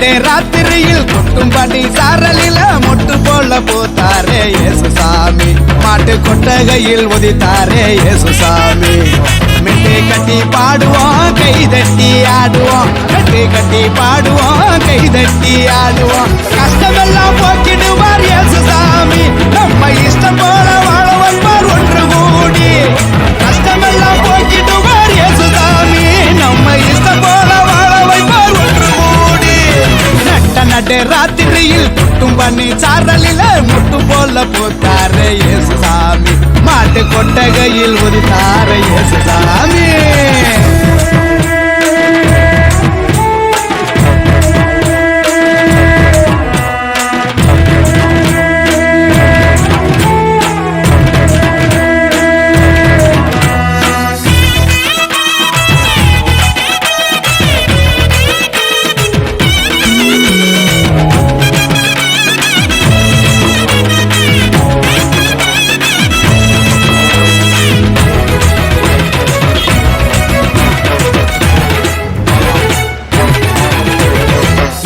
நடு ராத்திரியில் கொட்டும் பனி சாரலில மொட்டு போல போத்தாரே இயேசுசாமி மாட்டு கொட்டகையில் உதித்தாரே இயேசுசாமி மெட்டு கட்டி பாடுவோம் கைதட்டி ஆடுவோம் மெட்டு கட்டி பாடுவோம் கைதட்டி ஆடுவோம் கஷ்டமெல்லாம் போக்கிடுவார் இயேசுசாமி நம்ம இஷ்டம் போல வாழ வைப்பார் ஒன்று கூடி கஷ்டமெல்லாம் போக்கிடுவார் இயேசுசாமி நம்ம இஷ்டம் போல வாழ வைப்பார் ஒன்று கூடி நடு ராத்திரியில் கொட்டும் பனி சாரலில முட்டு போல போத்தாரே இயேசுசாமி மாட்டு கொட்டகையில் உதித்தாரே இயேசுசாமி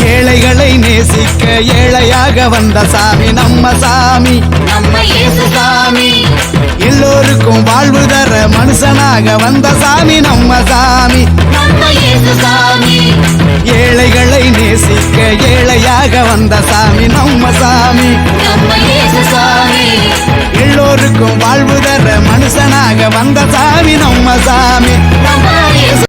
ஏழைகளை நேசிக்க ஏழையாக வந்த சாமி நம்ம சாமி நம்ம இயேசுசாமி எல்லோருக்கும் வாழ்வு தர மனுஷனாக வந்த சாமி நம்ம சாமி நம்ம இயேசுசாமி ஏழைகளை நேசிக்க ஏழையாக வந்த சாமி நம்ம சாமி நம்ம இயேசுசாமி எல்லோருக்கும் வாழ்வு தர மனுஷனாக வந்த சாமி நம்ம சாமி நம்ம இயேசு